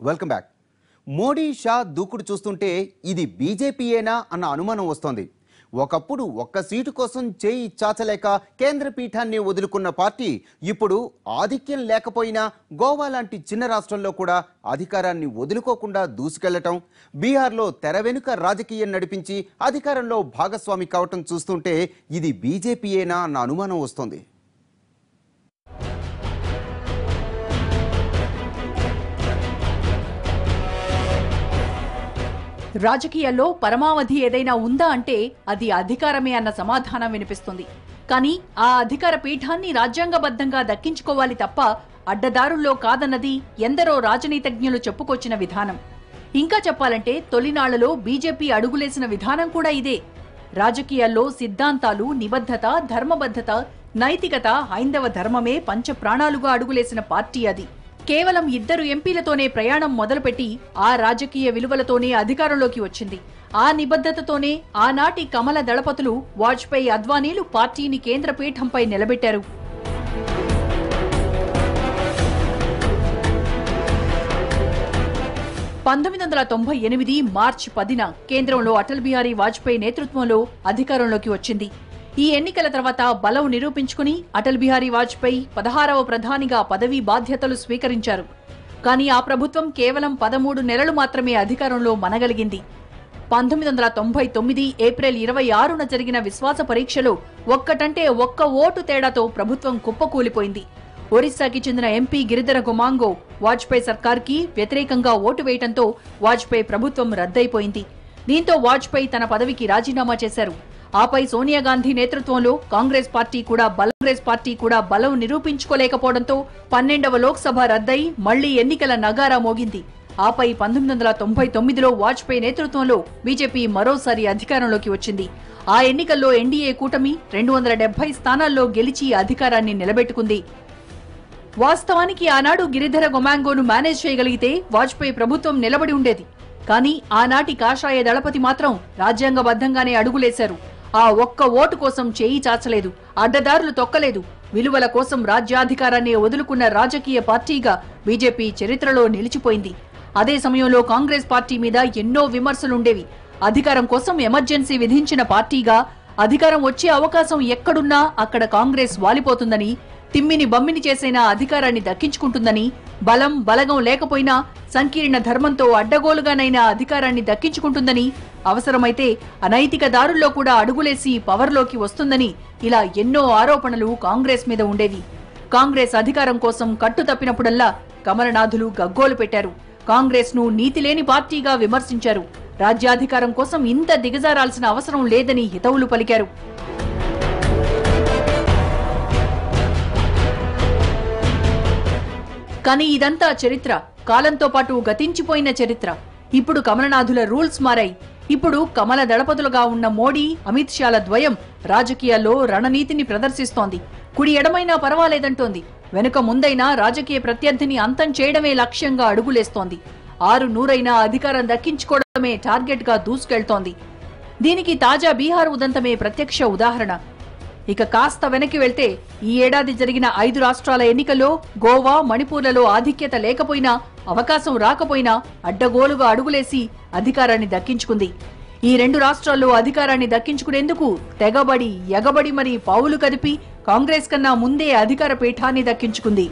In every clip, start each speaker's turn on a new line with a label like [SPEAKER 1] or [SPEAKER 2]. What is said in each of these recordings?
[SPEAKER 1] Welcome back. Modi Shah దూకుడు చూస్తుంటే ఇది బీజేపీయేనా అన్న అనుమానం వస్తోంది. ఒకప్పుడు ఒక్క సీటు కోసం చేయి చాచలేక కేంద్ర పీఠాన్ని వదులుకున్న పార్టీ ఇప్పుడు ఆధిక్యం లేకపోయినా గోవా లాంటి చిన్న రాష్ట్రంలో కూడా అధికారాన్ని వదులుకోకుండా దూసుకెళ్లటం, బీహార్లో తెర వెనుక రాజకీయం నడిపించి అధికారంలో భాగస్వామి కావటం చూస్తుంటే ఇది బీజేపీయేనా అన్న అనుమానం వస్తోంది.
[SPEAKER 2] రాజకీయాల్లో పరమావధి ఏదైనా ఉందా అంటే అది అధికారమే అన్న సమాధానం వినిపిస్తుంది. కానీ ఆ అధికార పీఠాన్ని రాజ్యాంగబద్ధంగా దక్కించుకోవాలి తప్ప అడ్డదారుల్లో కాదన్నది ఎందరో రాజనీతిజ్ఞులు చెప్పుకొచ్చిన విధానం. ఇంకా చెప్పాలంటే తొలినాళ్లలో బీజేపీ అడుగులేసిన విధానం కూడా ఇదే. రాజకీయాల్లో సిద్ధాంతాలు, నిబద్ధత, ధర్మబద్ధత, నైతికత, హైందవ ధర్మమే పంచప్రాణాలుగా అడుగులేసిన పార్టీ అది. కేవలం 2 ఎంపీలతోనే ప్రయాణం మొదలుపెట్టి ఆ రాజకీయ విలువలతోనే అధికారంలోకి వచ్చింది. ఆ నిబద్ధతతోనే ఆనాటి కమల దళపతులు వాజ్పేయి, అద్వానీలు పార్టీని కేంద్ర పీఠంపై నిలబెట్టారు. మార్చి 10న కేంద్రంలో అటల్ బిహారీ వాజ్పేయి నేతృత్వంలో అధికారంలోకి వచ్చింది. ఈ ఎన్నికల తర్వాత బలం నిరూపించుకుని అటల్ బిహారీ వాజ్పేయి 16వ ప్రధానిగా పదవీ బాధ్యతలు స్వీకరించారు. కానీ ఆ ప్రభుత్వం కేవలం 13 నెలలు మాత్రమే అధికారంలో మనగలిగింది. 1999 ఏప్రిల్ 26న జరిగిన విశ్వాస పరీక్షలో ఒక్కటంటే ఒక్క ఓటు తేడాతో ప్రభుత్వం కుప్పకూలిపోయింది. ఒరిస్సాకి చెందిన ఎంపీ గిరిధర గొమాంగో వాజ్పేయి సర్కార్కి వ్యతిరేకంగా ఓటు వేయడంతో వాజ్పేయి ప్రభుత్వం రద్దయిపోయింది. దీంతో వాజ్పేయి తన పదవికి రాజీనామా చేశారు. ఆపై సోనియా గాంధీ నేతృత్వంలో కాంగ్రెస్ పార్టీ కూడా బలం నిరూపించుకోలేకపోవడంతో 12వ లోక్సభ రద్దయి మళ్లీ ఎన్నికల నగారా మోగింది. ఆపై 1999లో వాజ్పేయి నేతృత్వంలో బీజేపీ మరోసారి అధికారంలోకి వచ్చింది. ఆ ఎన్నికల్లో ఎన్డీఏ కూటమి 270 స్థానాల్లో గెలిచి అధికారాన్ని నిలబెట్టుకుంది. వాస్తవానికి ఆనాడు గిరిధర గొమాంగోను మేనేజ్ చేయగలిగితే వాజ్పేయి ప్రభుత్వం నిలబడి ఉండేది. కానీ ఆనాటి కాషాయ దళపతి మాత్రం రాజ్యాంగబద్ధంగానే అడుగులేశారు. ఆ ఒక్క ఓటు కోసం చేయి చాచలేదు, అడ్డదారులు తొక్కలేదు. విలువల కోసం రాజ్యాధికారాన్ని వదులుకున్న రాజకీయ పార్టీగా బీజేపీ చరిత్రలో నిలిచిపోయింది. అదే సమయంలో కాంగ్రెస్ పార్టీ మీద ఎన్నో విమర్శలుండేవి. అధికారం కోసం ఎమర్జెన్సీ విధించిన పార్టీగా అధికారం వచ్చే అవకాశం ఎక్కడున్నా అక్కడ కాంగ్రెస్ వాలిపోతుందని, తిమ్మిని బమ్మిని చేసైనా అధికారాన్ని దక్కించుకుంటుందని, బలగం లేకపోయినా సంకీర్ణ ధర్మంతో అడ్డగోలుగానైనా అధికారాన్ని దక్కించుకుంటుందని, అవసరమైతే అనైతిక దారుల్లో కూడా అడుగులేసి పవర్లోకి వస్తుందని ఇలా ఎన్నో ఆరోపణలు కాంగ్రెస్ మీద ఉండేవి. కాంగ్రెస్ అధికారం కోసం కట్టు తప్పినప్పుడల్లా కమలనాథులు గగ్గోలు పెట్టారు. కాంగ్రెస్ ను నీతిలేని పార్టీగా విమర్శించారు. రాజ్యాధికారం కోసం ఇంత దిగజారాల్సిన అవసరం లేదని హితవులు పలికారు. కానీ ఇదంతా చరిత్ర, కాలంతో పాటు గతించిపోయిన చరిత్ర. ఇప్పుడు కమలనాథుల రూల్స్ మారాయి. ఇప్పుడు కమల దళపతులుగా ఉన్న మోడీ, అమిత్ షాల ద్వయం రాజకీయాల్లో రణనీతిని ప్రదర్శిస్తోంది. కుడి ఎడమైనా పర్వాలేదంటోంది. వెనుక ముందైనా రాజకీయ ప్రత్యర్థిని అంతం చేయడమే లక్ష్యంగా అడుగులేస్తోంది. 600 అధికారం దక్కించుకోవడమే టార్గెట్ గా దూసుకెళ్తోంది. దీనికి తాజా బీహార్ ఉదంతమే ప్రత్యక్ష ఉదాహరణ. ఇక కాస్త వెనక్కి వెళ్తే ఈ ఏడాది జరిగిన 5 రాష్ట్రాల ఎన్నికల్లో గోవా, మణిపూర్లలో ఆధిక్యత లేకపోయినా, అవకాశం రాకపోయినా అడ్డగోలుగా అడుగులేసి అధికారాన్ని దక్కించుకుంది. ఈ 2 రాష్ట్రాల్లో అధికారాన్ని దక్కించుకునేందుకు తెగబడి ఎగబడి మరీ పావులు కదిపి కాంగ్రెస్ కన్నా ముందే అధికార పీఠాన్ని దక్కించుకుంది.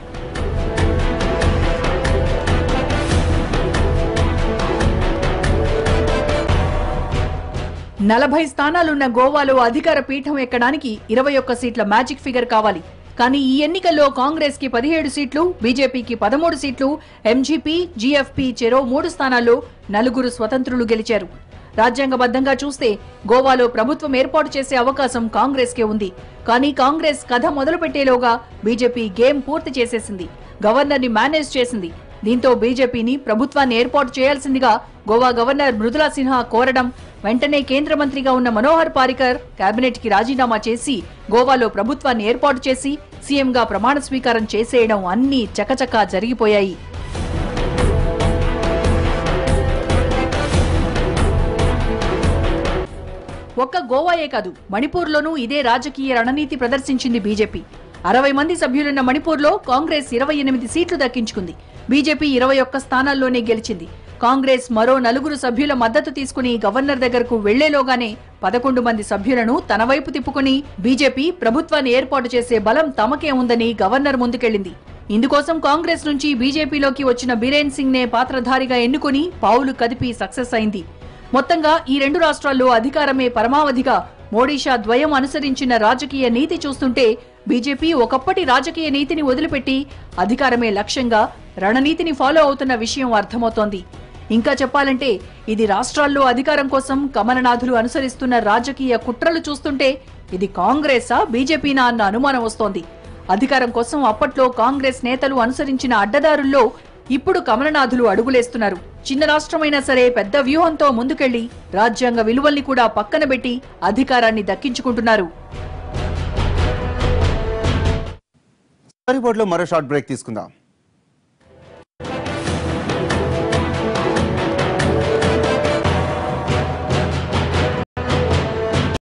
[SPEAKER 2] నలభై స్థానాలున్న గోవాలో అధికార పీఠం ఎక్కడానికి 21 సీట్ల మ్యాజిక్ ఫిగర్ కావాలి. కానీ ఈ ఎన్నికల్లో కాంగ్రెస్ కి 17 సీట్లు, బీజేపీకి 13 సీట్లు, ఎంజీపీ, జీఎఫ్పీ చెరో 3 స్థానాల్లో 4 స్వతంత్రులు గెలిచారు. రాజ్యాంగబద్ధంగా చూస్తే గోవాలో ప్రభుత్వం ఏర్పాటు చేసే అవకాశం కాంగ్రెస్ కే ఉంది. కానీ కాంగ్రెస్ కథ మొదలుపెట్టేలోగా బీజేపీ గేమ్ పూర్తి చేసేసింది. గవర్నర్ ని మేనేజ్ చేసింది. దీంతో బీజేపీని ప్రభుత్వాన్ని ఏర్పాటు చేయాల్సిందిగా గోవా గవర్నర్ మృదులా సిన్హా కోరడం, వెంటనే కేంద్ర మంత్రిగా ఉన్న మనోహర్ పారికర్ కేబినెట్ కి రాజీనామా చేసి గోవాలో ప్రభుత్వాన్ని ఏర్పాటు చేసి సీఎంగా ప్రమాణ స్వీకారం చేసేయడం అన్నీ చకచకా జరిగిపోయాయి. ఒక్క గోవాయే కాదు, మణిపూర్లోనూ ఇదే రాజకీయ రణనీతి ప్రదర్శించింది బీజేపీ. 60 మంది సభ్యులున్న మణిపూర్లో కాంగ్రెస్ 28 సీట్లు దక్కించుకుంది. బీజేపీ 21 స్థానాల్లోనే గెలిచింది. కాంగ్రెస్ మరో 4 సభ్యుల మద్దతు తీసుకుని గవర్నర్ దగ్గరకు వెళ్లేలోగానే 11 మంది సభ్యులను తన వైపు తిప్పుకుని బీజేపీ ప్రభుత్వాన్ని ఏర్పాటు చేసే బలం తమకే ఉందని గవర్నర్ ముందుకెళ్లింది. ఇందుకోసం కాంగ్రెస్ నుంచి బీజేపీలోకి వచ్చిన బీరేన్ సింగ్ నే పాత్రధారిగా ఎన్నుకుని పావులు కదిపి సక్సెస్ అయింది. మొత్తంగా ఈ 2 రాష్ట్రాల్లో అధికారమే పరమావధిగా మోడీ-షా ద్వయం అనుసరించిన రాజకీయ నీతి చూస్తుంటే బీజేపీ ఒకప్పటి రాజకీయ నీతిని వదిలిపెట్టి అధికారమే లక్ష్యంగా రణనీతిని ఫాలో అవుతున్న విషయం అర్థమవుతోంది. ఇంకా చెప్పాలంటే ఇది రాష్ట్రాల్లో అధికారం కోసం కమలనాథులు అనుసరిస్తున్న రాజకీయ కుట్రలు చూస్తుంటే ఇది కాంగ్రెసా బీజేపీనా అన్న అనుమానం వస్తోంది. అధికారం కోసం అప్పట్లో కాంగ్రెస్ నేతలు అనుసరించిన అడ్డదారుల్లో ఇప్పుడు కమలనాథులు అడుగులేస్తున్నారు. చిన్న రాష్ట్రమైనా సరే పెద్ద వ్యూహంతో ముందుకెళ్లి రాజ్యాంగ విలువల్ని కూడా పక్కన పెట్టి అధికారాన్ని దక్కించుకుంటున్నారు.
[SPEAKER 1] బోర్డులో మరో షార్ట్ బ్రేక్ తీసుకుందాం.